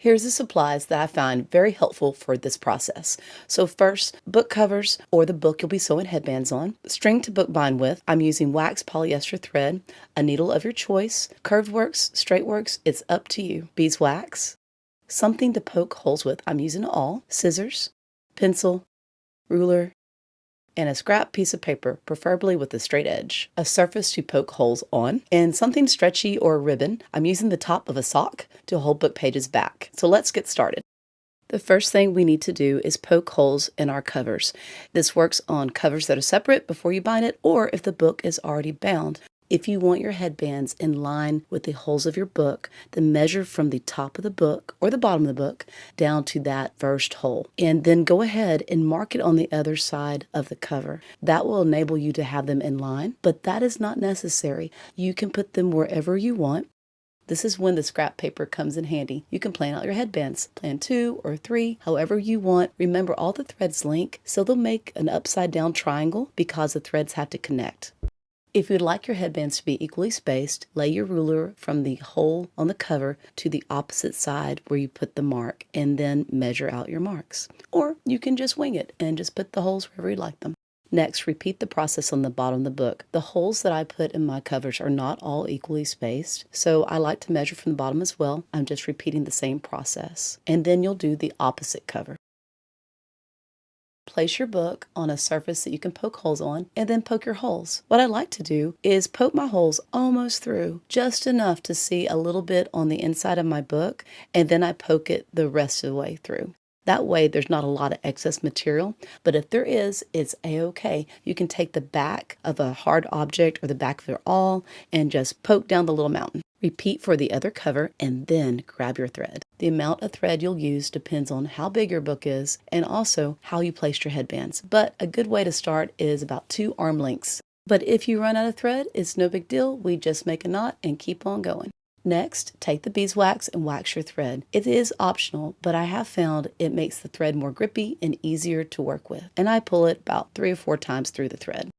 Here's the supplies that I find very helpful for this process. So first, book covers or the book you'll be sewing headbands on. String to bookbind with. I'm using wax polyester thread, a needle of your choice. Curved works, straight works, it's up to you. Beeswax. Something to poke holes with. I'm using awl. Scissors, pencil, ruler, and a scrap piece of paper, preferably with a straight edge, a surface to poke holes on, and something stretchy or a ribbon. I'm using the top of a sock to hold book pages back. So let's get started. The first thing we need to do is poke holes in our covers. This works on covers that are separate before you bind it, or if the book is already bound. If you want your headbands in line with the holes of your book, then measure from the top of the book or the bottom of the book down to that first hole. And then go ahead and mark it on the other side of the cover. That will enable you to have them in line, but that is not necessary. You can put them wherever you want. This is when the scrap paper comes in handy. You can plan out your headbands. Plan 2 or 3, however you want. Remember, all the threads link, so they'll make an upside down triangle because the threads have to connect. If you'd like your headbands to be equally spaced, lay your ruler from the hole on the cover to the opposite side where you put the mark, and then measure out your marks. Or you can just wing it and just put the holes wherever you like them. Next, repeat the process on the bottom of the book. The holes that I put in my covers are not all equally spaced, so I like to measure from the bottom as well. I'm just repeating the same process. And then you'll do the opposite cover. Place your book on a surface that you can poke holes on, and then poke your holes. What I like to do is poke my holes almost through, just enough to see a little bit on the inside of my book, and then I poke it the rest of the way through. That way there's not a lot of excess material, but if there is, it's a-okay. You can take the back of a hard object or the back of your awl and just poke down the little mountain. Repeat for the other cover and then grab your thread. The amount of thread you'll use depends on how big your book is and also how you placed your headbands. But a good way to start is about 2 arm lengths. But if you run out of thread, it's no big deal. We just make a knot and keep on going. Next, take the beeswax and wax your thread. It is optional, but I have found it makes the thread more grippy and easier to work with. And I pull it about 3 or 4 times through the thread.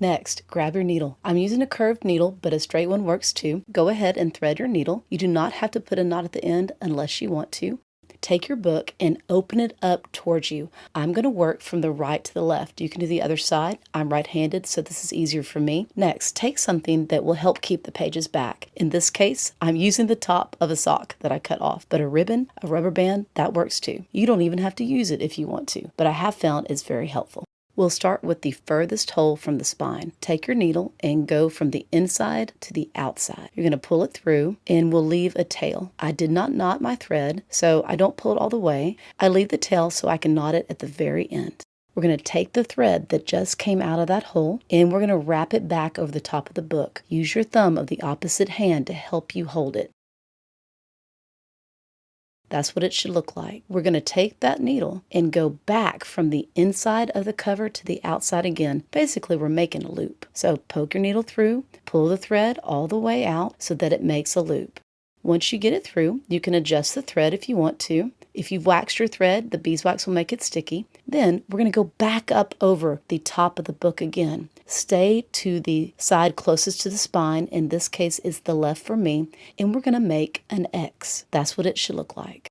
Next, grab your needle. I'm using a curved needle, but a straight one works too. Go ahead and thread your needle. You do not have to put a knot at the end unless you want to. Take your book and open it up towards you. I'm going to work from the right to the left. You can do the other side. I'm right-handed, so this is easier for me. Next, take something that will help keep the pages back. In this case, I'm using the top of a sock that I cut off, but a ribbon, a rubber band, that works too. You don't even have to use it if you want to, but I have found it's very helpful. We'll start with the furthest hole from the spine. Take your needle and go from the inside to the outside. You're going to pull it through and we'll leave a tail. I did not knot my thread, so I don't pull it all the way. I leave the tail so I can knot it at the very end. We're going to take the thread that just came out of that hole and we're going to wrap it back over the top of the book. Use your thumb of the opposite hand to help you hold it. That's what it should look like. We're going to take that needle and go back from the inside of the cover to the outside again. Basically, we're making a loop. So poke your needle through, pull the thread all the way out so that it makes a loop. Once you get it through, you can adjust the thread if you want to. If you've waxed your thread, the beeswax will make it sticky. Then we're going to go back up over the top of the book again. Stay to the side closest to the spine. In this case, it's the left for me. And we're going to make an X. That's what it should look like.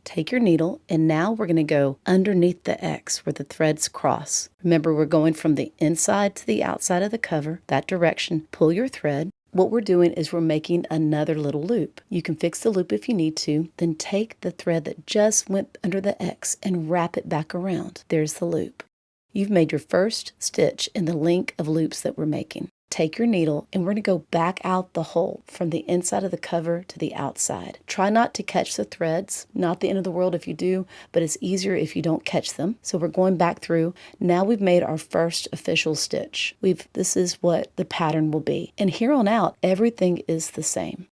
Take your needle, and now we're going to go underneath the X where the threads cross. Remember, we're going from the inside to the outside of the cover, that direction. Pull your thread. What we're doing is we're making another little loop. You can fix the loop if you need to, then take the thread that just went under the X and wrap it back around. There's the loop. You've made your first stitch in the link of loops that we're making. Take your needle and we're going to go back out the hole from the inside of the cover to the outside. Try not to catch the threads. Not the end of the world if you do, but it's easier if you don't catch them. So we're going back through. Now we've made our first official stitch. This is what the pattern will be. And here on out, everything is the same.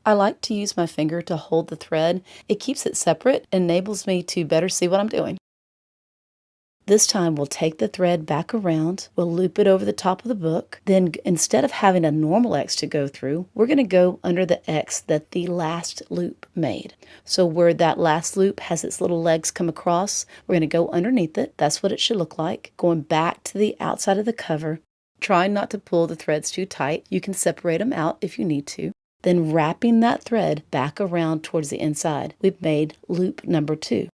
I like to use my finger to hold the thread. It keeps it separate, enables me to better see what I'm doing. This time we'll take the thread back around, we'll loop it over the top of the book, then instead of having a normal X to go through, we're going to go under the X that the last loop made. So where that last loop has its little legs come across, we're going to go underneath it. That's what it should look like. Going back to the outside of the cover, trying not to pull the threads too tight. You can separate them out if you need to. then wrapping that thread back around towards the inside. We've made loop number 2.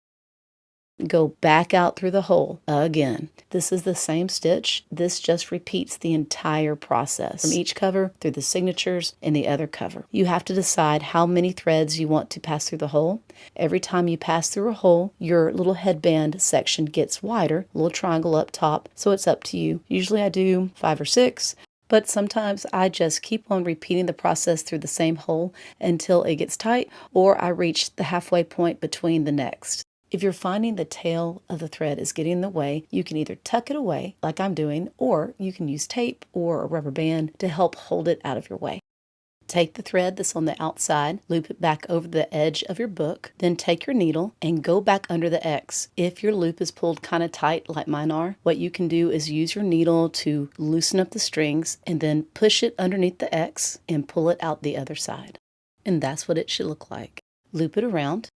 Go back out through the hole again. This is the same stitch. This just repeats the entire process from each cover through the signatures and the other cover. You have to decide how many threads you want to pass through the hole. Every time you pass through a hole, your little headband section gets wider, a little triangle up top, so it's up to you. Usually I do 5 or 6. But sometimes I just keep on repeating the process through the same hole until it gets tight, or I reach the halfway point between the next. If you're finding the tail of the thread is getting in the way, you can either tuck it away, like I'm doing, or you can use tape or a rubber band to help hold it out of your way. Take the thread that's on the outside, loop it back over the edge of your book, then take your needle and go back under the X. If your loop is pulled kind of tight like mine are, what you can do is use your needle to loosen up the strings and then push it underneath the X and pull it out the other side. And that's what it should look like. Loop it around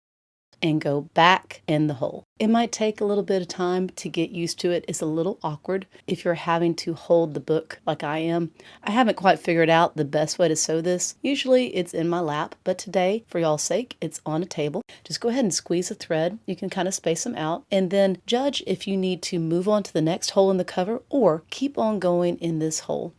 and go back in the hole. It might take a little bit of time to get used to it. It's a little awkward if you're having to hold the book like I am. I haven't quite figured out the best way to sew this. Usually it's in my lap, but today, for y'all's sake, it's on a table. Just go ahead and squeeze the thread. You can kind of space them out and then judge if you need to move on to the next hole in the cover or keep on going in this hole.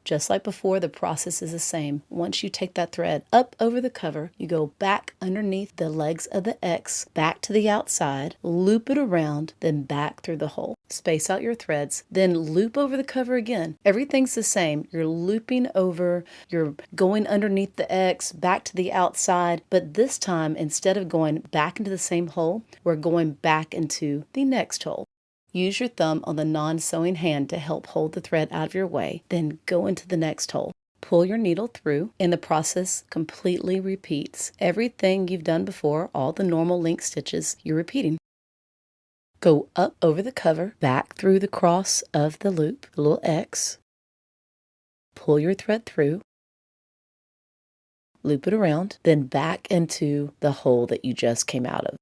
Just like before, the process is the same. Once you take that thread up over the cover, you go back underneath the legs of the X, back to the outside, loop it around, then back through the hole. Space out your threads, then loop over the cover again. Everything's the same. You're looping over, you're going underneath the X, back to the outside, but this time, instead of going back into the same hole, we're going back into the next hole. Use your thumb on the non-sewing hand to help hold the thread out of your way, then go into the next hole. Pull your needle through, and the process completely repeats. Everything you've done before, all the normal link stitches, you're repeating. Go up over the cover, back through the cross of the loop, the little X. Pull your thread through, loop it around, then back into the hole that you just came out of.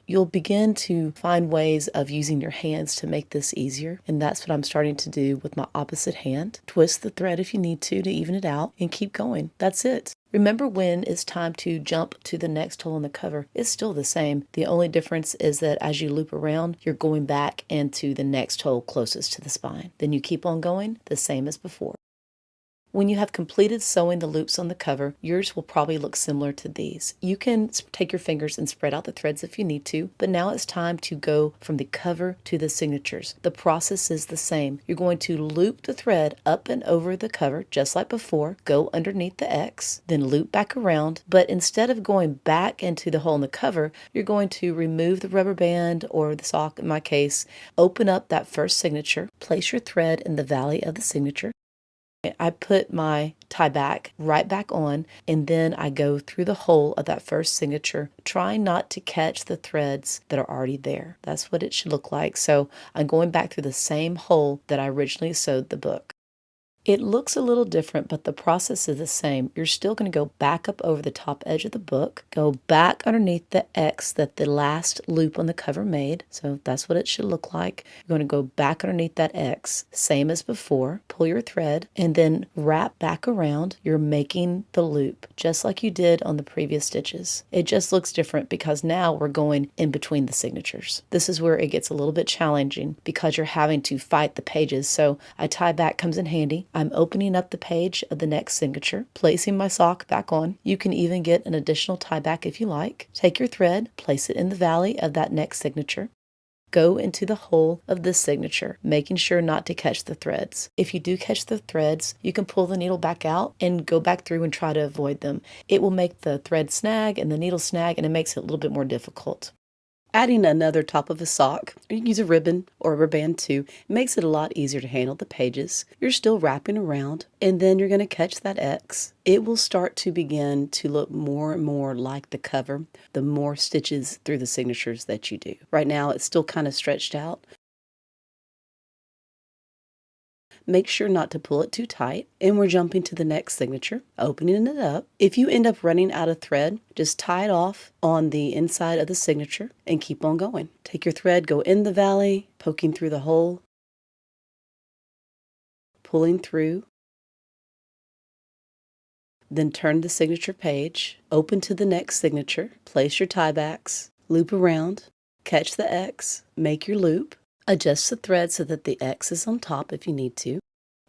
You'll begin to find ways of using your hands to make this easier, and that's what I'm starting to do with my opposite hand. Twist the thread if you need to even it out, and keep going. That's it. Remember when it's time to jump to the next hole in the cover, it's still the same. The only difference is that as you loop around, you're going back into the next hole closest to the spine. Then you keep on going, the same as before. When you have completed sewing the loops on the cover, yours will probably look similar to these. You can take your fingers and spread out the threads if you need to, but now it's time to go from the cover to the signatures. The process is the same. You're going to loop the thread up and over the cover, just like before, go underneath the X, then loop back around, but instead of going back into the hole in the cover, you're going to remove the rubber band or the sock in my case, open up that first signature, place your thread in the valley of the signature. I put my tie back right back on, and then I go through the hole of that first signature, trying not to catch the threads that are already there. That's what it should look like. So I'm going back through the same hole that I originally sewed the book. It looks a little different, but the process is the same. You're still going to go back up over the top edge of the book, go back underneath the X that the last loop on the cover made. So that's what it should look like. You're going to go back underneath that X, same as before, pull your thread, and then wrap back around. You're making the loop, just like you did on the previous stitches. It just looks different because now we're going in between the signatures. This is where it gets a little bit challenging because you're having to fight the pages. So a tie back comes in handy. I'm opening up the page of the next signature, placing my sock back on. You can even get an additional tie back if you like. Take your thread, place it in the valley of that next signature. Go into the hole of this signature, making sure not to catch the threads. If you do catch the threads, you can pull the needle back out and go back through and try to avoid them. It will make the thread snag and the needle snag, and it makes it a little bit more difficult. Adding another top of a sock, or you can use a ribbon or a rubber band too, makes it a lot easier to handle the pages. You're still wrapping around, and then you're going to catch that X. It will start to begin to look more and more like the cover, the more stitches through the signatures that you do. Right now, it's still kind of stretched out. Make sure not to pull it too tight, and we're jumping to the next signature, opening it up. If you end up running out of thread, just tie it off on the inside of the signature and keep on going. Take your thread, go in the valley, poking through the hole, pulling through, then turn the signature page, open to the next signature, place your tie backs, loop around, catch the X, make your loop, adjust the thread so that the X is on top if you need to,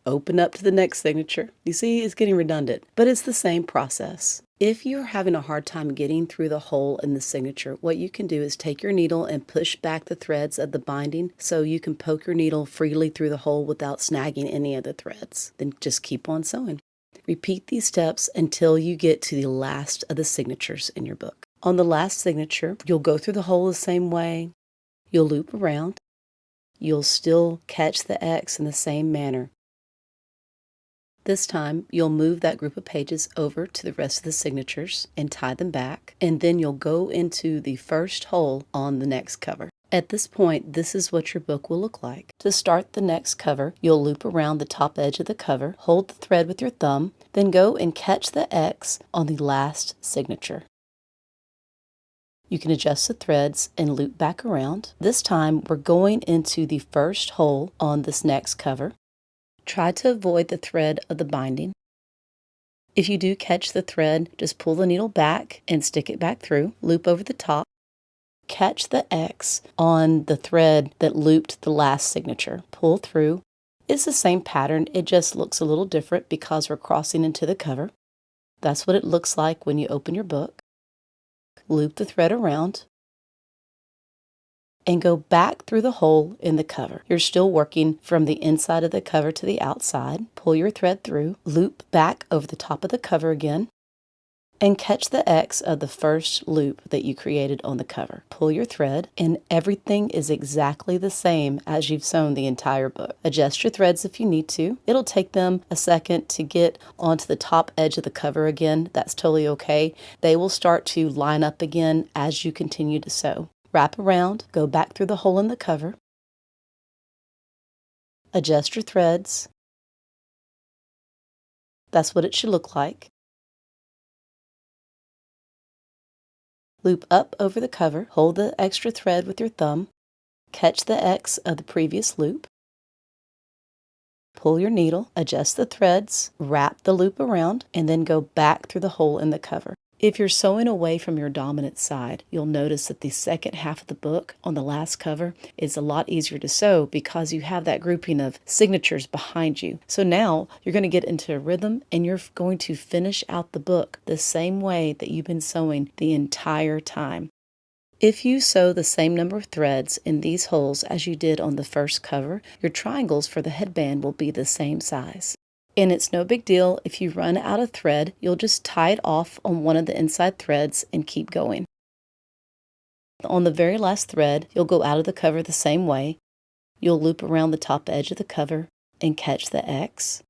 open up to the next signature. You see, it's getting redundant, but it's the same process. If you're having a hard time getting through the hole in the signature, what you can do is take your needle and push back the threads of the binding so you can poke your needle freely through the hole without snagging any of the threads. Then just keep on sewing. Repeat these steps until you get to the last of the signatures in your book. On the last signature, you'll go through the hole the same way. You'll loop around. You'll still catch the X in the same manner. This time, you'll move that group of pages over to the rest of the signatures and tie them back, and then you'll go into the first hole on the next cover. At this point, this is what your book will look like. To start the next cover, you'll loop around the top edge of the cover, hold the thread with your thumb, then go and catch the X on the last signature. You can adjust the threads and loop back around. This time, we're going into the first hole on this next cover. Try to avoid the thread of the binding. If you do catch the thread, just pull the needle back and stick it back through, loop over the top. Catch the X on the thread that looped the last signature. Pull through. It's the same pattern, it just looks a little different because we're crossing into the cover. That's what it looks like when you open your book. Loop the thread around and go back through the hole in the cover. You're still working from the inside of the cover to the outside. Pull your thread through, loop back over the top of the cover again, and catch the X of the first loop that you created on the cover. Pull your thread, and everything is exactly the same as you've sewn the entire book. Adjust your threads if you need to. It'll take them a second to get onto the top edge of the cover again. That's totally okay. They will start to line up again as you continue to sew. Wrap around, go back through the hole in the cover, adjust your threads. That's what it should look like. Loop up over the cover, hold the extra thread with your thumb, catch the X of the previous loop, pull your needle, adjust the threads, wrap the loop around, and then go back through the hole in the cover. If you're sewing away from your dominant side, you'll notice that the second half of the book on the last cover is a lot easier to sew because you have that grouping of signatures behind you. So now you're going to get into a rhythm and you're going to finish out the book the same way that you've been sewing the entire time. If you sew the same number of threads in these holes as you did on the first cover, your triangles for the headband will be the same size. And it's no big deal if you run out of thread, you'll just tie it off on one of the inside threads and keep going. On the very last thread, you'll go out of the cover the same way. You'll loop around the top edge of the cover and catch the X.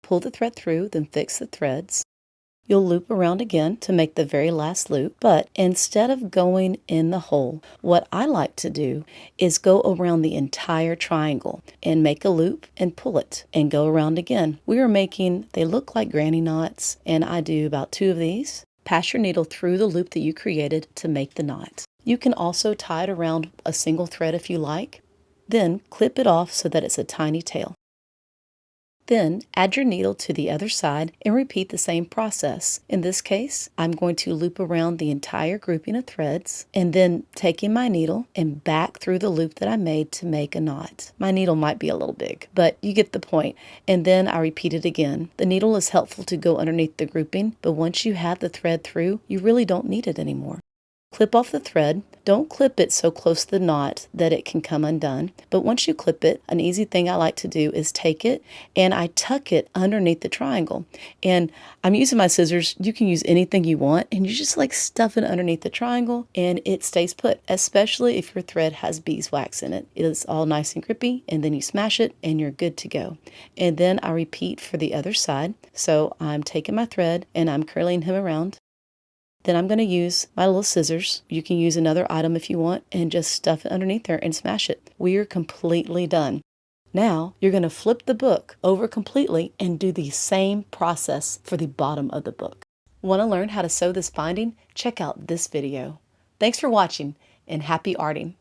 Pull the thread through, then fix the threads. You'll loop around again to make the very last loop, but instead of going in the hole, what I like to do is go around the entire triangle and make a loop and pull it and go around again. They look like granny knots, and I do about 2 of these. Pass your needle through the loop that you created to make the knot. You can also tie it around a single thread if you like, then clip it off so that it's a tiny tail. Then add your needle to the other side and repeat the same process. In this case, I'm going to loop around the entire grouping of threads and then taking my needle and back through the loop that I made to make a knot. My needle might be a little big, but you get the point. And then I repeat it again. The needle is helpful to go underneath the grouping, but once you have the thread through, you really don't need it anymore. Clip off the thread. Don't clip it so close to the knot that it can come undone. But once you clip it, an easy thing I like to do is take it and I tuck it underneath the triangle. And I'm using my scissors. You can use anything you want, and you just like stuff it underneath the triangle and it stays put, especially if your thread has beeswax in it. It is all nice and grippy, and then you smash it and you're good to go. And then I repeat for the other side. So I'm taking my thread and I'm curling him around. Then I'm going to use my little scissors. You can use another item if you want and just stuff it underneath there and smash it. We're completely done. Now you're going to flip the book over completely and do the same process for the bottom of the book. Want to learn how to sew this binding? Check out this video. Thanks for watching and happy arting.